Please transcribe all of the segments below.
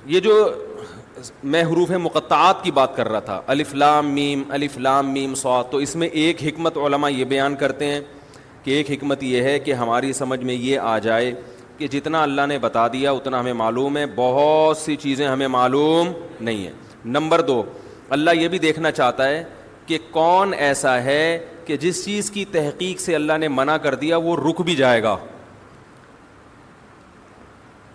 یہ جو میں حروف مقطعات کی بات کر رہا تھا، الف لام میم صاد، تو اس میں ایک حکمت علماء یہ بیان کرتے ہیں کہ ایک حکمت یہ ہے کہ ہماری سمجھ میں یہ آ جائے کہ جتنا اللہ نے بتا دیا اتنا ہمیں معلوم ہے، بہت سی چیزیں ہمیں معلوم نہیں ہیں۔ نمبر 2، اللہ یہ بھی دیکھنا چاہتا ہے کہ کون ایسا ہے کہ جس چیز کی تحقیق سے اللہ نے منع کر دیا وہ رک بھی جائے گا،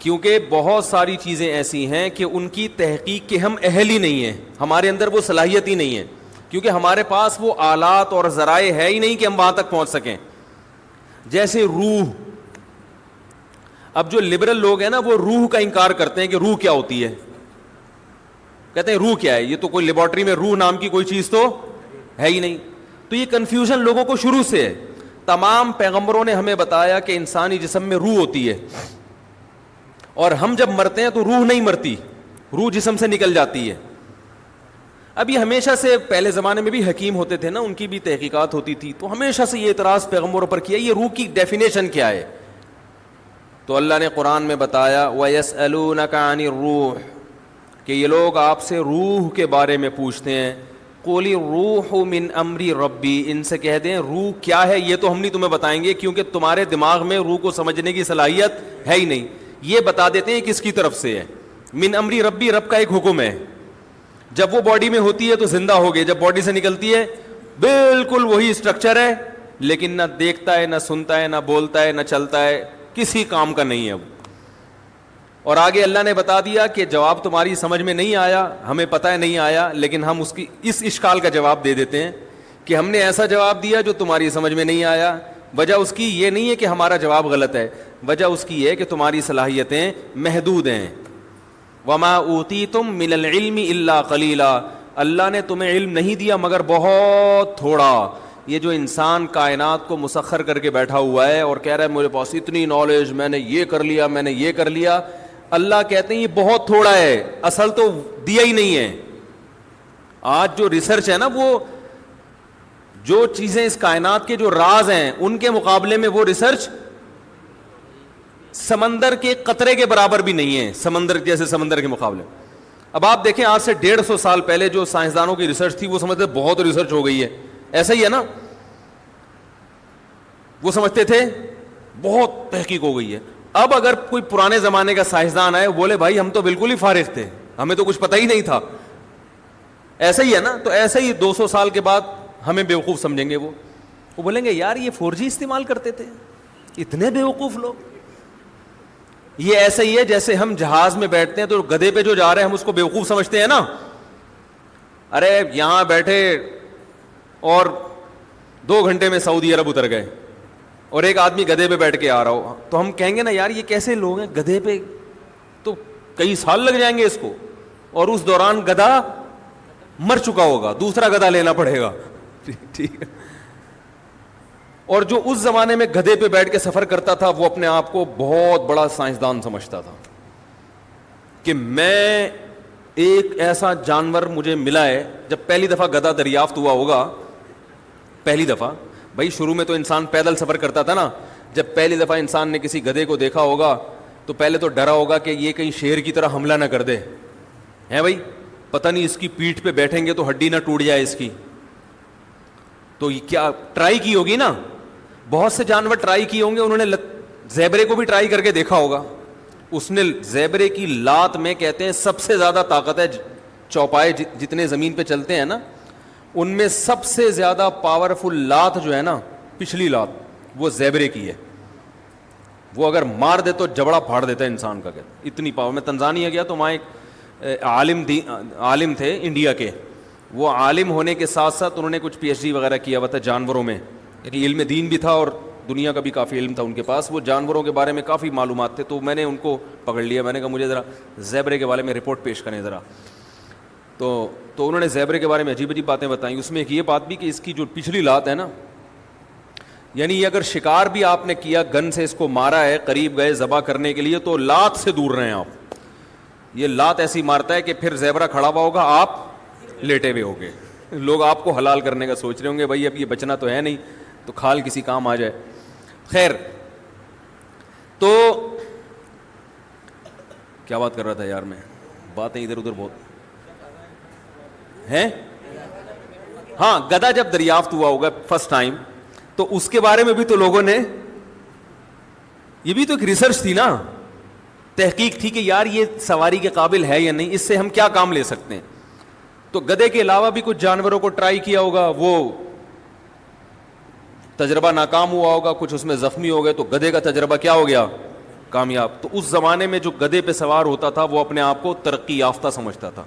کیونکہ بہت ساری چیزیں ایسی ہیں کہ ان کی تحقیق کے ہم اہل ہی نہیں ہیں، ہمارے اندر وہ صلاحیت ہی نہیں ہے، کیونکہ ہمارے پاس وہ آلات اور ذرائع ہے ہی نہیں کہ ہم وہاں تک پہنچ سکیں۔ جیسے روح، اب جو لبرل لوگ ہیں نا وہ روح کا انکار کرتے ہیں کہ روح کیا ہوتی ہے، کہتے ہیں روح کیا ہے، یہ تو کوئی لیبارٹری میں روح نام کی کوئی چیز تو ہے ہی نہیں۔ تو یہ کنفیوژن لوگوں کو شروع سے ہے۔ تمام پیغمبروں نے ہمیں بتایا کہ انسانی جسم میں روح ہوتی ہے، اور ہم جب مرتے ہیں تو روح نہیں مرتی، روح جسم سے نکل جاتی ہے۔ اب یہ ہمیشہ سے، پہلے زمانے میں بھی حکیم ہوتے تھے نا، ان کی بھی تحقیقات ہوتی تھی، تو ہمیشہ سے یہ اعتراض پیغمبروں پر کیا یہ روح کی ڈیفینیشن کیا ہے؟ تو اللہ نے قرآن میں بتایا وَيَسْأَلُونَكَ عَنِ الرُّوحِ، کہ یہ لوگ آپ سے روح کے بارے میں پوچھتے ہیں، قُلِ الرُّوحُ مِنْ أَمْرِ رَبِّي، ان سے کہہ دیں روح کیا ہے یہ تو ہم نہیں تمہیں بتائیں گے، کیونکہ تمہارے دماغ میں روح کو سمجھنے کی صلاحیت ہے ہی نہیں۔ یہ بتا دیتے ہیں کس کی طرف سے ہے، من امری ربی، رب کا ایک حکم ہے، جب وہ باڈی میں ہوتی ہے تو زندہ ہو گئی، جب باڈی سے نکلتی ہے بالکل وہی اسٹرکچر ہے، لیکن نہ دیکھتا ہے، نہ سنتا ہے، نہ بولتا ہے، نہ چلتا ہے، کسی کام کا نہیں ہے وہ۔ اور آگے اللہ نے بتا دیا کہ جواب تمہاری سمجھ میں نہیں آیا، ہمیں پتہ ہے نہیں آیا، لیکن ہم اس اشکال کا جواب دے دیتے ہیں کہ ہم نے ایسا جواب دیا جو تمہاری سمجھ میں نہیں آیا۔ وجہ اس کی یہ نہیں ہے کہ ہمارا جواب غلط ہے، وجہ اس کی یہ ہے کہ تمہاری صلاحیتیں محدود ہیں۔ وَمَا أُوتِيتُم مِّنَ الْعِلْمِ إِلَّا قَلِيلًا، اللہ نے تمہیں علم نہیں دیا مگر بہت تھوڑا۔ یہ جو انسان کائنات کو مسخر کر کے بیٹھا ہوا ہے اور کہہ رہا ہے میرے پاس اتنی نالج، میں نے یہ کر لیا، میں نے یہ کر لیا، اللہ کہتے ہیں یہ بہت تھوڑا ہے، اصل تو دیا ہی نہیں ہے۔ آج جو ریسرچ ہے نا، وہ جو چیزیں اس کائنات کے جو راز ہیں ان کے مقابلے میں وہ ریسرچ سمندر کے قطرے کے برابر بھی نہیں ہے، سمندر جیسے سمندر کے مقابلے۔ اب آپ دیکھیں آج سے 150 سال پہلے جو سائنسدانوں کی ریسرچ تھی وہ سمجھتے بہت ریسرچ ہو گئی ہے، ایسا ہی ہے نا، وہ سمجھتے تھے بہت تحقیق ہو گئی ہے۔ اب اگر کوئی پرانے زمانے کا سائنسدان آئے بولے بھائی ہم تو بالکل ہی فارغ تھے، ہمیں تو کچھ پتہ ہی نہیں تھا، ایسا ہی ہے نا، تو ایسا ہی 200 سال کے بعد ہمیں بیوقوف سمجھیں گے، وہ بولیں گے یار یہ 4G استعمال کرتے تھے، اتنے بیوقوف لوگ۔ یہ ایسا ہی ہے جیسے ہم جہاز میں بیٹھتے ہیں تو گدھے پہ جو جا رہے ہیں ہم اس کو بیوقوف سمجھتے ہیں نا، ارے یہاں بیٹھے اور 2 گھنٹے میں سعودی عرب اتر گئے، اور ایک آدمی گدھے پہ بیٹھ کے آ رہا ہو تو ہم کہیں گے نا یار یہ کیسے لوگ ہیں، گدھے پہ تو کئی سال لگ جائیں گے اس کو، اور اس دوران گدھا مر چکا ہوگا، دوسرا گدھا لینا پڑے گا، ٹھیک ہے۔ اور جو اس زمانے میں گدھے پہ بیٹھ کے سفر کرتا تھا وہ اپنے آپ کو بہت بڑا سائنسدان سمجھتا تھا کہ میں ایک ایسا جانور مجھے ملا ہے۔ جب پہلی دفعہ گدھا دریافت ہوا ہوگا، پہلی دفعہ، بھائی شروع میں تو انسان پیدل سفر کرتا تھا نا، جب پہلی دفعہ انسان نے کسی گدھے کو دیکھا ہوگا تو پہلے تو ڈرا ہوگا کہ یہ کہیں شیر کی طرح حملہ نہ کر دے، ہے بھائی، پتہ نہیں اس کی پیٹھ پہ بیٹھیں گے تو ہڈی نہ ٹوٹ جائے اس کی، تو یہ کیا ٹرائی کی ہوگی نا، بہت سے جانور ٹرائی کیے ہوں گے، انہوں نے زیبرے کو بھی ٹرائی کر کے دیکھا ہوگا، اس نے زیبرے کی لات میں کہتے ہیں سب سے زیادہ طاقت ہے، چوپائے جتنے زمین پہ چلتے ہیں نا ان میں سب سے زیادہ پاورفل لات جو ہے نا، پچھلی لات وہ زیبرے کی ہے، وہ اگر مار دے تو جبڑا پھاڑ دیتا ہے انسان کا، کہتے اتنی پاور۔ میں تنزانیہ گیا تو وہاں ایک عالم تھے انڈیا کے، وہ عالم ہونے کے ساتھ ساتھ انہوں نے کچھ PhD وغیرہ کیا ہوا تھا جانوروں میں، یعنی علم دین بھی تھا اور دنیا کا بھی کافی علم تھا ان کے پاس، وہ جانوروں کے بارے میں کافی معلومات تھے، تو میں نے ان کو پکڑ لیا، میں نے کہا مجھے ذرا زیبرے کے بارے میں رپورٹ پیش کریں ذرا، تو انہوں نے زیبرے کے بارے میں عجیب عجیب باتیں بتائیں، اس میں ایک یہ بات بھی کہ اس کی جو پچھلی لات ہے نا، یعنی یہ اگر شکار بھی آپ نے کیا، گن سے اس کو مارا ہے، قریب گئے ذبح کرنے کے لیے تو لات سے دور رہیں آپ، یہ لات ایسی مارتا ہے کہ پھر زیبرا کھڑا ہوا ہوگا، آپ لیٹے ہوئے ہوگے، لوگ آپ کو حلال کرنے کا سوچ رہے ہوں گے، بھائی اب یہ بچنا تو ہے نہیں تو کھال کسی کام آ جائے۔ خیر، تو کیا بات کر رہا تھا یار میں، باتیں ادھر ادھر بہت ہیں. ہاں گدھا جب دریافت ہوا ہوگا فرسٹ ٹائم تو اس کے بارے میں بھی تو لوگوں نے, یہ بھی تو ایک ریسرچ تھی نا, تحقیق تھی کہ یار یہ سواری کے قابل ہے یا نہیں, اس سے ہم کیا کام لے سکتے ہیں. تو گدھے کے علاوہ بھی کچھ جانوروں کو ٹرائی کیا ہوگا, وہ تجربہ ناکام ہوا ہوگا, کچھ اس میں زخمی ہو گئے, تو گدھے کا تجربہ کیا ہو گیا, کامیاب. تو اس زمانے میں جو گدھے پہ سوار ہوتا تھا وہ اپنے آپ کو ترقی یافتہ سمجھتا تھا.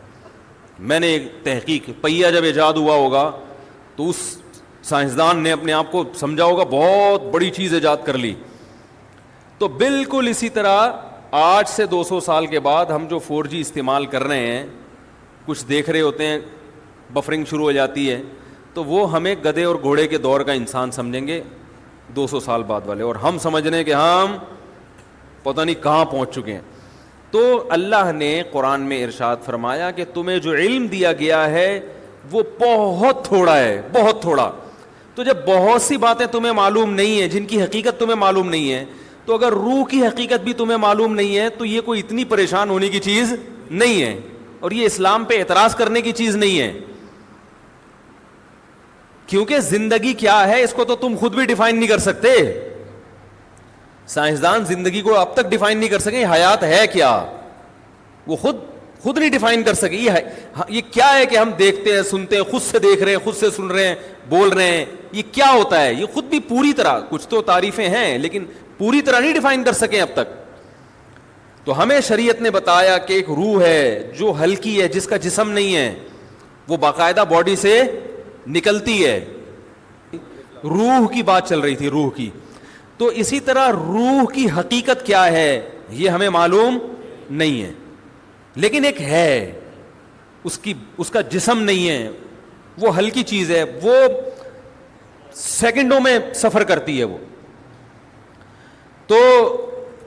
میں نے ایک تحقیق, پہیا جب ایجاد ہوا ہوگا تو اس سائنسدان نے اپنے آپ کو سمجھا ہوگا بہت بڑی چیز ایجاد کر لی. تو بالکل اسی طرح آج سے 200 سال کے بعد ہم جو 4G استعمال کر رہے ہیں, کچھ دیکھ رہے ہوتے ہیں, بفرنگ شروع ہو جاتی ہے, تو وہ ہمیں گدھے اور گھوڑے کے دور کا انسان سمجھیں گے 200 سال بعد والے, اور ہم سمجھ رہے ہیں کہ ہم پتہ نہیں کہاں پہنچ چکے ہیں. تو اللہ نے قرآن میں ارشاد فرمایا کہ تمہیں جو علم دیا گیا ہے وہ بہت تھوڑا ہے, بہت تھوڑا. تو جب بہت سی باتیں تمہیں معلوم نہیں ہیں, جن کی حقیقت تمہیں معلوم نہیں ہے, تو اگر روح کی حقیقت بھی تمہیں معلوم نہیں ہے تو یہ کوئی اتنی پریشان ہونے کی چیز نہیں ہے, اور یہ اسلام پہ اعتراض کرنے کی چیز نہیں ہے. کیونکہ زندگی کیا ہے اس کو تو تم خود بھی ڈیفائن نہیں کر سکتے. سائنسدان زندگی کو اب تک ڈیفائن نہیں کر سکے, حیات ہے کیا وہ خود نہیں ڈیفائن کر سکے. یہ کیا ہے کہ ہم دیکھتے ہیں, سنتے ہیں, خود سے دیکھ رہے ہیں, خود سے سن رہے ہیں, بول رہے ہیں, یہ کیا ہوتا ہے, یہ خود بھی پوری طرح, کچھ تو تعریفیں ہیں لیکن پوری طرح نہیں ڈیفائن کر سکے اب تک. تو ہمیں شریعت نے بتایا کہ ایک روح ہے جو ہلکی ہے, جس کا جسم نہیں ہے, وہ باقاعدہ باڈی سے نکلتی ہے. روح کی بات چل رہی تھی, روح کی. تو اسی طرح روح کی حقیقت کیا ہے یہ ہمیں معلوم نہیں ہے, لیکن ایک ہے, اس کا جسم نہیں ہے, وہ ہلکی چیز ہے, وہ سیکنڈوں میں سفر کرتی ہے. تو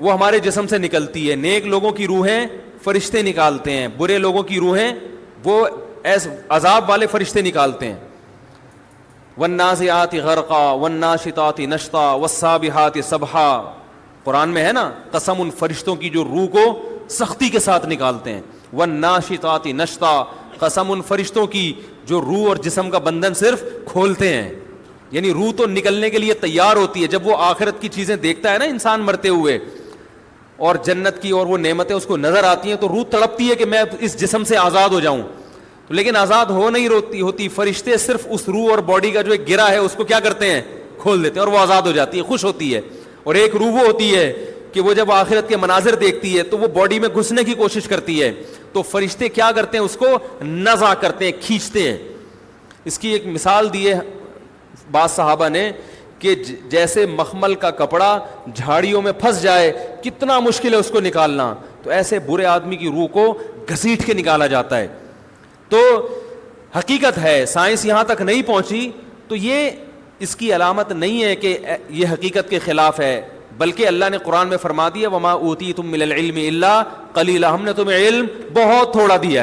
وہ ہمارے جسم سے نکلتی ہے. نیک لوگوں کی روحیں فرشتے نکالتے ہیں, برے لوگوں کی روحیں وہ عذاب والے فرشتے نکالتے ہیں. والنازعات غرقا والناشطات نشطا والسابحات سبحا, قرآن میں ہے نا, قسم ان فرشتوں کی جو روح کو سختی کے ساتھ نکالتے ہیں. والناشطات نشطا, قسم ان فرشتوں کی جو روح اور جسم کا بندھن صرف کھولتے ہیں. یعنی روح تو نکلنے کے لیے تیار ہوتی ہے. جب وہ آخرت کی چیزیں دیکھتا ہے نا انسان مرتے ہوئے, اور جنت کی اور وہ نعمتیں اس کو نظر آتی ہیں, تو روح تڑپتی ہے کہ میں اس جسم سے آزاد ہو جاؤں, لیکن آزاد ہو نہیں ہوتی. فرشتے صرف اس روح اور باڈی کا جو ایک گرہ ہے اس کو کیا کرتے ہیں, کھول دیتے ہیں, اور وہ آزاد ہو جاتی ہے, خوش ہوتی ہے. اور ایک روح وہ ہوتی ہے کہ وہ جب آخرت کے مناظر دیکھتی ہے تو وہ باڈی میں گھسنے کی کوشش کرتی ہے. تو فرشتے کیا کرتے ہیں, اس کو نزع کرتے ہیں, کھینچتے ہیں. اس کی ایک مثال دی ہے بعض صحابہ نے کہ جیسے مخمل کا کپڑا جھاڑیوں میں پھنس جائے, کتنا مشکل ہے اس کو نکالنا, تو ایسے برے آدمی کی روح کو گھسیٹ کے نکالا جاتا ہے. تو حقیقت ہے, سائنس یہاں تک نہیں پہنچی, تو یہ اس کی علامت نہیں ہے کہ یہ حقیقت کے خلاف ہے, بلکہ اللہ نے قرآن میں فرما دیا وما اوتیتم من العلم الا قلیلا, ہم نے تمہیں علم بہت تھوڑا دیا ہے.